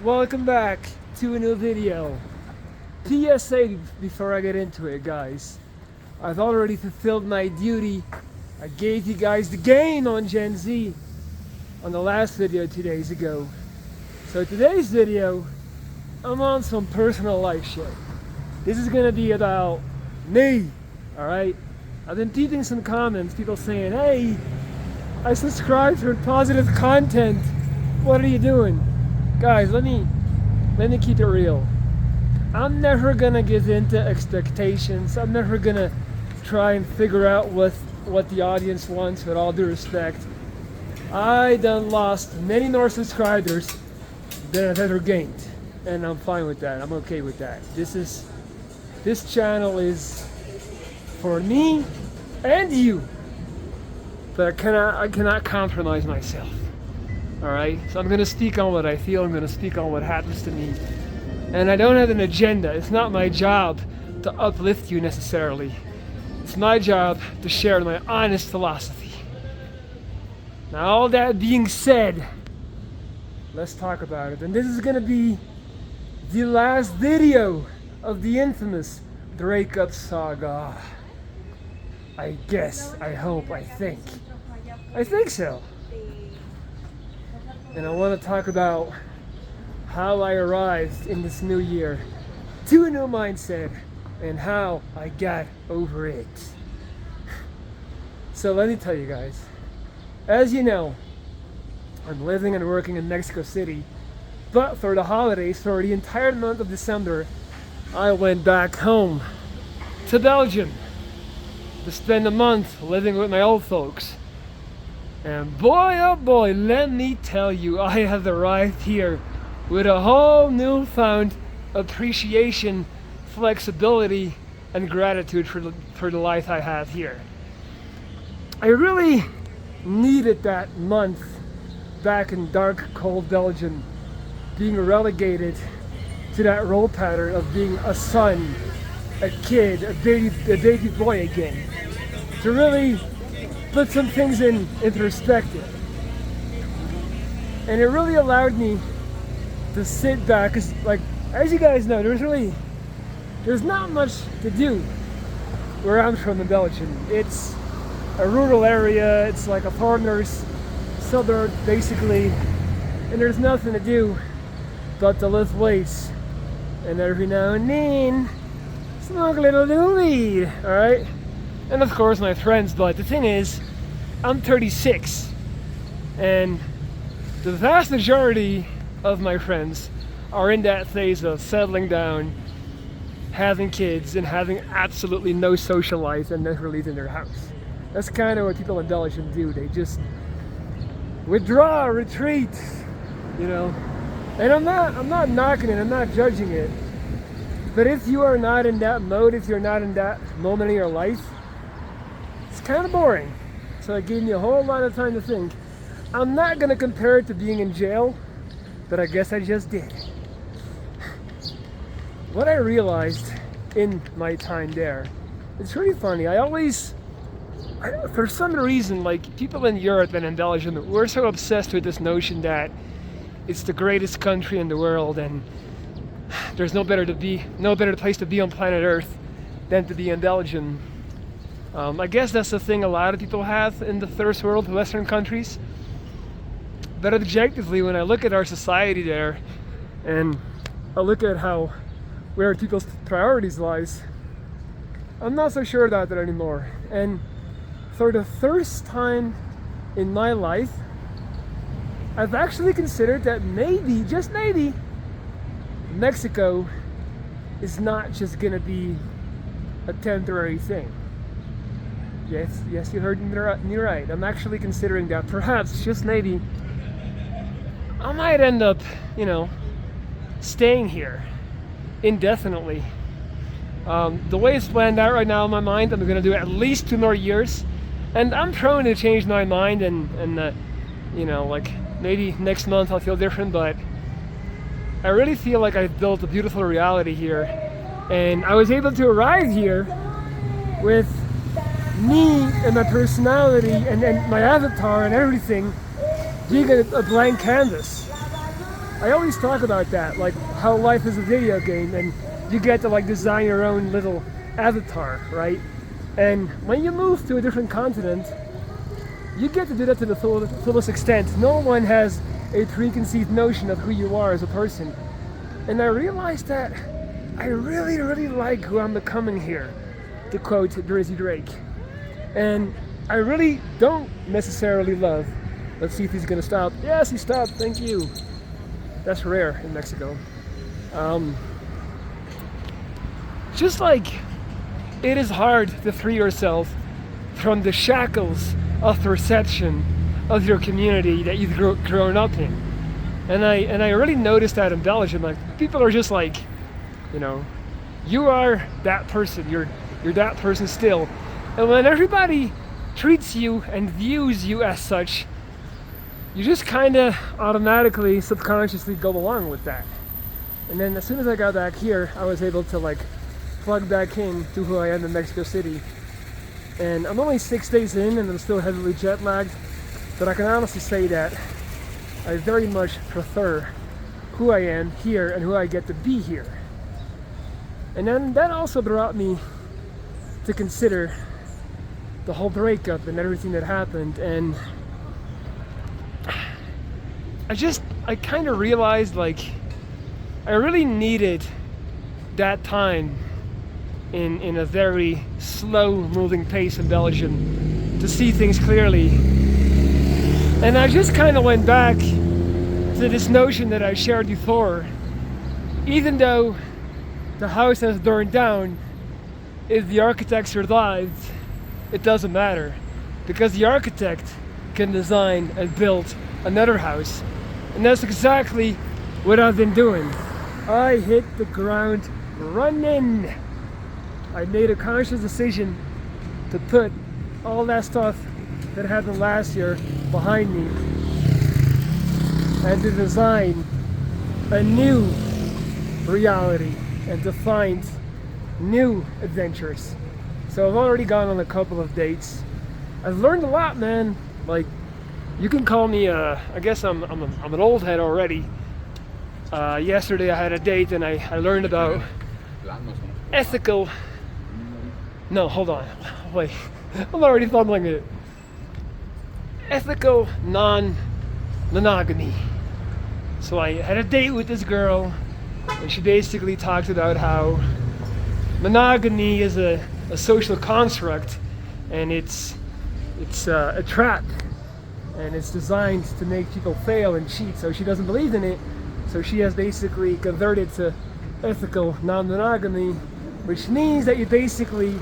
welcome back to a new video. PSA before I get into it, guys. I've already fulfilled my duty. I gave you guys the game on Gen Z on the last video 2 days ago. So today's video, I'm on some personal life shit. This is gonna be about me, alright? I've been reading some comments, people saying, hey, I subscribe for positive content. What are you doing? Guys, let me keep it real. I'm never gonna give in to expectations. I'm never gonna try and figure out what the audience wants, with all due respect. I done lost many more subscribers than I've ever gained. And I'm fine with that. I'm okay with that. This channel is for me and you. But I cannot compromise myself. Alright? So I'm gonna speak on what I feel, I'm gonna speak on what happens to me. And I don't have an agenda. It's not my job to uplift you necessarily. It's my job to share my honest philosophy. Now, all that being said, let's talk about it. And this is gonna be the last video of the infamous breakup saga. I guess, I hope, I think so. And I want to talk about how I arrived in this new year to a new mindset and how I got over it. So let me tell you guys, as you know, I'm living and working in Mexico City, but for the holidays, for the entire month of December, I went back home to Belgium to spend a month living with my old folks. And boy, oh boy, let me tell you, I have arrived here with a whole newfound appreciation, flexibility, and gratitude for the life I have here. I really needed that month back in dark, cold Belgium, being relegated to that role pattern of being a son, a kid, a baby boy again, to really put some things into perspective. And it really allowed me to sit back, because like, as you guys know, there's not much to do where I'm from in Belgium. It's a rural area, it's like a foreigner's suburb basically, and there's nothing to do but to lift weights and every now and then smoke a little weed, alright? And of course my friends, but the thing is, I'm 36, and the vast majority of my friends are in that phase of settling down, having kids, and having absolutely no social life and never leaving their house. That's kind of what people in Belgium do. They just withdraw, retreat, you know. And I'm not knocking it, I'm not judging it. But if you are not in that mode, if you're not in that moment in your life, it's kind of boring. So it gave me a whole lot of time to think. I'm not going to compare it to being in jail, but I guess I just did. What I realized in my time there, it's really funny. For some reason, like, people in Europe and in Belgium, we're so obsessed with this notion that it's the greatest country in the world and there's no better place to be on planet Earth than to be in Belgium. I guess that's the thing a lot of people have in the first world, Western countries. But objectively, when I look at our society there, and I look at where people's priorities lies, I'm not so sure about that anymore. And for the first time in my life, I've actually considered that maybe, just maybe, Mexico is not just gonna be a temporary thing. Yes, you heard me right. I'm actually considering that perhaps, just maybe, I might end up, staying here indefinitely. The way it's planned out right now in my mind, I'm gonna do at least 2 more years, and I'm prone to change my mind and like maybe next month I'll feel different, but I really feel like I've built a beautiful reality here, and I was able to arrive here with me and my personality and my avatar and everything being a blank canvas. I always talk about that, like how life is a video game and you get to like design your own little avatar, right? And when you move to a different continent, you get to do that to the fullest extent. No one has a preconceived notion of who you are as a person. And I realized that I really, really like who I'm becoming here, to quote Drizzy Drake. And I really don't necessarily love. Let's see if he's gonna stop. Yes, he stopped, thank you. That's rare in Mexico. Just like it is hard to free yourself from the shackles of perception of your community that you've grown up in. And I really noticed that in Belgium. Like, people are just like, you know, you are that person, you're that person still. And when everybody treats you and views you as such, you just kind of automatically, subconsciously go along with that. And then as soon as I got back here, I was able to like plug back in to who I am in Mexico City. And I'm only 6 days in and I'm still heavily jet lagged, but I can honestly say that I very much prefer who I am here and who I get to be here. And then that also brought me to consider the whole breakup and everything that happened, and I kind of realized like I really needed that time in a very slow moving pace in Belgium to see things clearly. And I just kind of went back to this notion that I shared before. Even though the house has burned down, if the architect survived, it doesn't matter, because the architect can design and build another house. And that's exactly what I've been doing. I hit the ground running. I made a conscious decision to put all that stuff that happened last year behind me and to design a new reality and to find new adventures. So I've already gone on a couple of dates. I've learned a lot, man. Like, you can call me I guess I'm an old head already. Yesterday I had a date and I learned about ethical. No, hold on. Wait. I'm already fumbling it. Ethical non-monogamy. So I had a date with this girl, and she basically talked about how monogamy is a social construct, and it's a trap, and it's designed to make people fail and cheat. So she doesn't believe in it. So she has basically converted to ethical non-monogamy, which means that you basically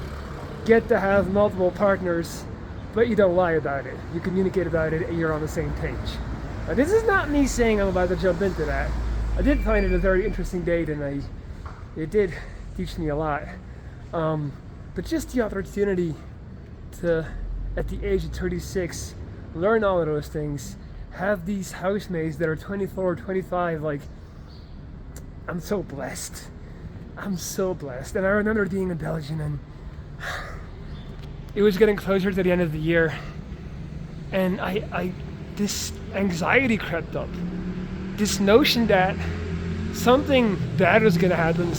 get to have multiple partners, but you don't lie about it. You communicate about it and you're on the same page. Now, this is not me saying I'm about to jump into that. I did find it a very interesting date, and it did teach me a lot. But just the opportunity to, at the age of 36, learn all of those things, have these housemates that are 24, 25, like, I'm so blessed. I'm so blessed. And I remember being in Belgium, and it was getting closer to the end of the year, and this anxiety crept up. This notion that something bad was gonna happen,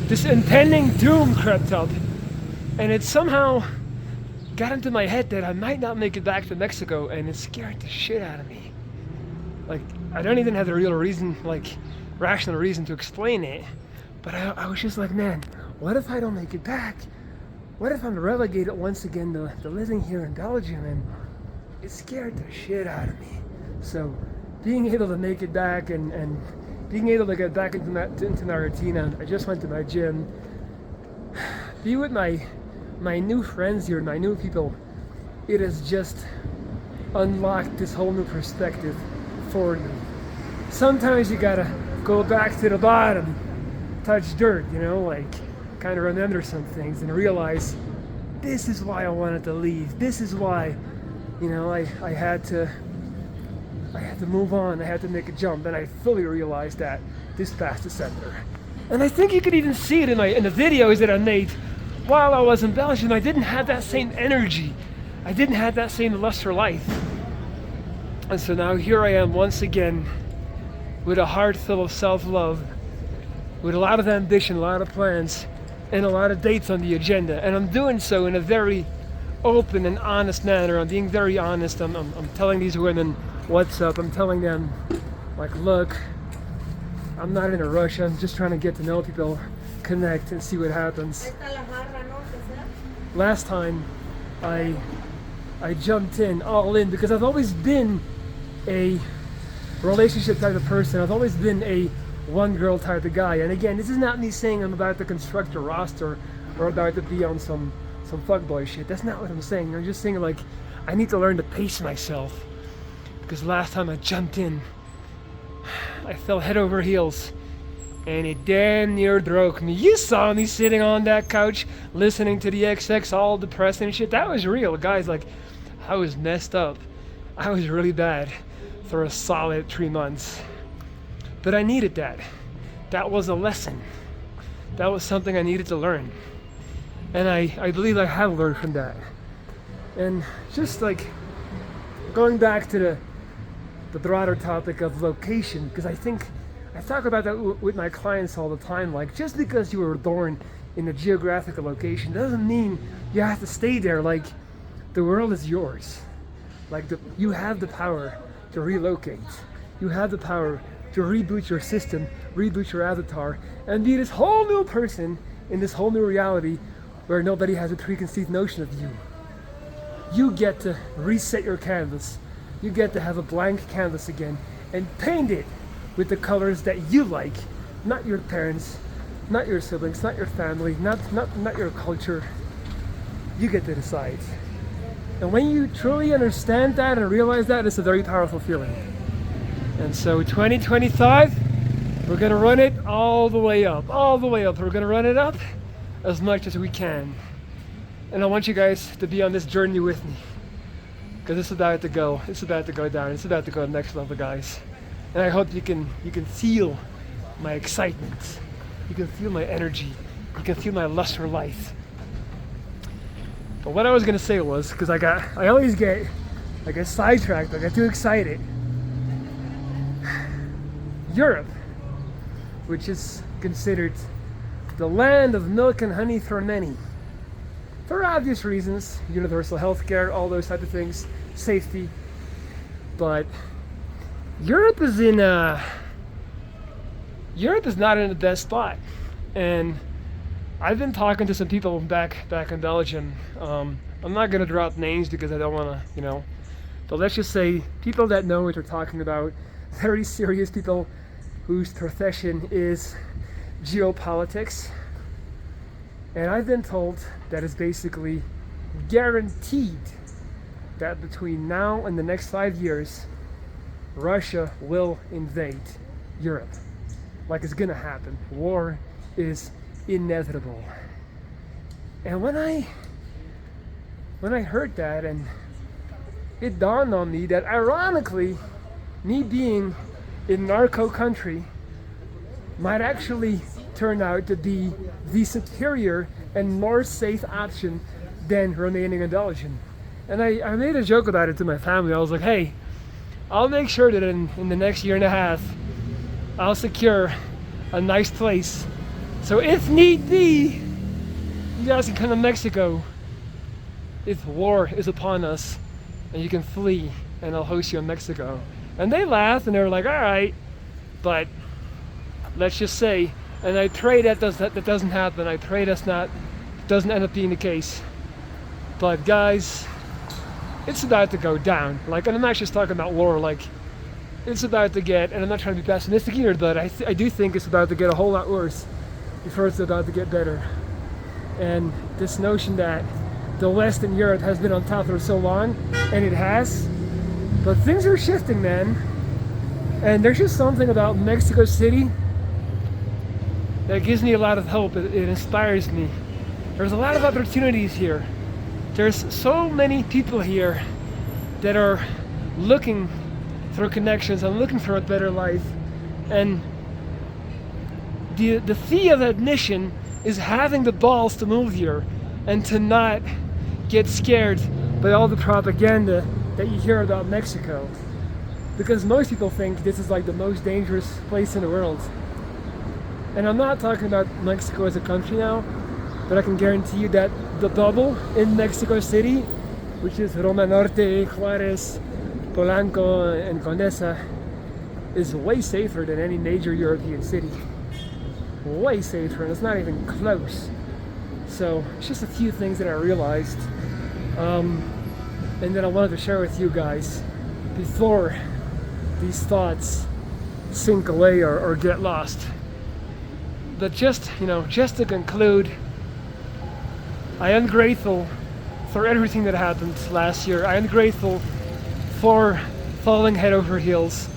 this impending doom crept up, and it somehow got into my head that I might not make it back to Mexico, and it scared the shit out of me. Like, I don't even have the real reason, like, rational reason to explain it, but I was just like, man, what if I don't make it back? What if I'm relegated once again to living here in Belgium? And it scared the shit out of me. So being able to make it back and being able to get back into my routine, I just went to my gym, be with my new friends here, my new people, it has just unlocked this whole new perspective for me. Sometimes you gotta go back to the bottom, touch dirt, you know, like kind of remember some things and realize this is why I wanted to leave. This is why, you know, I had to move on. I had to make a jump, and I fully realized that this past December. And I think you could even see it in the videos that I made while I was in Belgium. I didn't have that same energy. I didn't have that same lust for life. And so now here I am once again with a heart full of self-love, with a lot of ambition, a lot of plans, and a lot of dates on the agenda. And I'm doing so in a very open and honest manner. I'm being very honest. I'm telling these women what's up. I'm telling them, like, look, I'm not in a rush. I'm just trying to get to know people, connect, and see what happens. Last time, I jumped in, all in, because I've always been a relationship type of person. I've always been a one girl type of guy. And again, this is not me saying I'm about to construct a roster or about to be on some fuckboy shit. That's not what I'm saying. I'm just saying, like, I need to learn to pace myself, because last time I jumped in, I fell head over heels and it damn near broke me. You saw me sitting on that couch listening to the XX, all depressed and shit. That was real, guys. Like, I was messed up. I was really bad for a solid 3 months. But I needed that. That was a lesson. That was something I needed to learn. And I believe I have learned from that. And just like going back to the broader topic of location, because I talk about that with my clients all the time. Like, just because you were born in a geographical location doesn't mean you have to stay there. Like, the world is yours. Like, you have the power to relocate. You have the power to reboot your system, reboot your avatar, and be this whole new person in this whole new reality where nobody has a preconceived notion of you. You get to reset your canvas. You get to have a blank canvas again and paint it with the colors that you like, not your parents, not your siblings, not your family, not your culture. You get to decide. And when you truly understand that and realize that, it's a very powerful feeling. And so 2025, we're gonna run it all the way up, all the way up. We're gonna run it up as much as we can. And I want you guys to be on this journey with me, because it's about to go down. It's about to go next level, guys. And I hope you can feel my excitement. You can feel my energy. You can feel my lust for life. But what I was gonna say was, because I always get sidetracked, I get too excited. Europe, which is considered the land of milk and honey for many, for obvious reasons, universal health care, all those type of things, safety. But Europe is not in the best spot. And I've been talking to some people back in Belgium. I'm not gonna drop names because I don't wanna, but let's just say people that know what they're talking about, very serious people whose profession is geopolitics. And I've been told that it's basically guaranteed that between now and the next 5 years, Russia will invade Europe. Like, it's gonna happen. War is inevitable. And when I heard that, and it dawned on me that ironically, me being in narco country might actually turn out to be the superior and more safe option than remaining in Belgium. And I made a joke about it to my family. I was like, hey, I'll make sure that in the next year and a half, I'll secure a nice place. So if need be, you guys can come to Mexico if war is upon us, and you can flee, and I'll host you in Mexico. And they laughed, and they were like, all right, but let's just say, and I pray that doesn't happen. I pray doesn't end up being the case. But guys, it's about to go down. Like, and I'm not just talking about war, like, it's about to get, and I'm not trying to be pessimistic either, but I do think it's about to get a whole lot worse before it's about to get better. And this notion that the West and Europe has been on top for so long, and it has, but things are shifting, man. And there's just something about Mexico City that gives me a lot of hope. It inspires me. There's a lot of opportunities here. There's so many people here that are looking for connections and looking for a better life. And the fee of admission is having the balls to move here and to not get scared by all the propaganda that you hear about Mexico. because most people think this is like the most dangerous place in the world. And I'm not talking about Mexico as a country now, but I can guarantee you that the bubble in Mexico City, which is Roma Norte, Juarez, Polanco, and Condesa, is way safer than any major European city. Way safer, and it's not even close. So it's just a few things that I realized, and that I wanted to share with you guys before these thoughts sink away or get lost. But just to conclude, I am grateful for everything that happened last year. I am grateful for falling head over heels,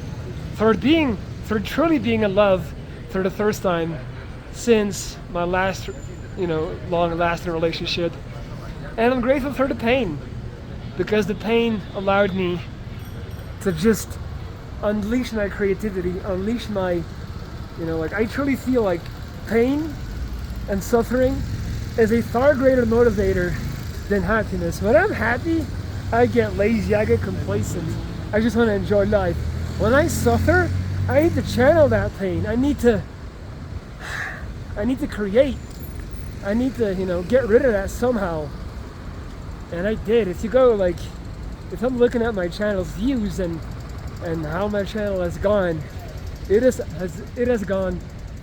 for truly being in love for the first time since my last, long-lasting relationship. And I'm grateful for the pain, because the pain allowed me to just unleash my creativity, unleash my, I truly feel like pain and suffering is a far greater motivator than happiness. When I'm happy, I get lazy, I get complacent. I just want to enjoy life. When I suffer, I need to channel that pain. I need to create. I need to, get rid of that somehow. And I did. If you go if I'm looking at my channel's views and how my channel has gone, it has gone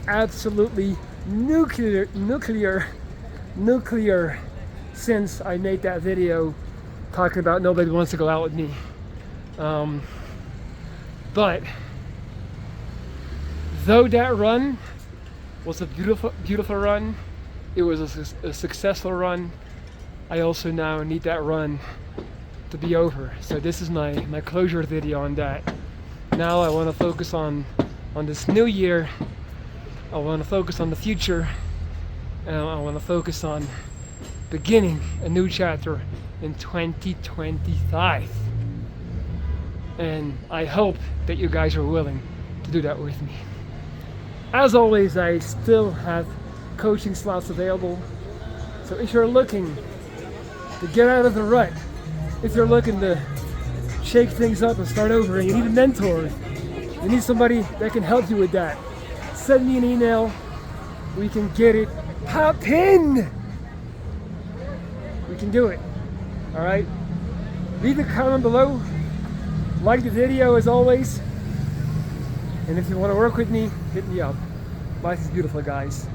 absolutely nuclear since I made that video talking about nobody wants to go out with me. But though that run was a beautiful run, it was a successful run, I also now need that run to be over. So this is my closure video on that. Now I want to focus on this new year. I want to focus on the future, and I want to focus on beginning a new chapter in 2025. And I hope that you guys are willing to do that with me. As always, I still have coaching slots available. So if you're looking to get out of the rut, if you're looking to shake things up and start over, and you need a mentor, you need somebody that can help you with that, send me an email. We can get it poppin'. We can do it. All right? Leave a comment below. Like the video as always. And if you want to work with me, hit me up. Life is beautiful, guys.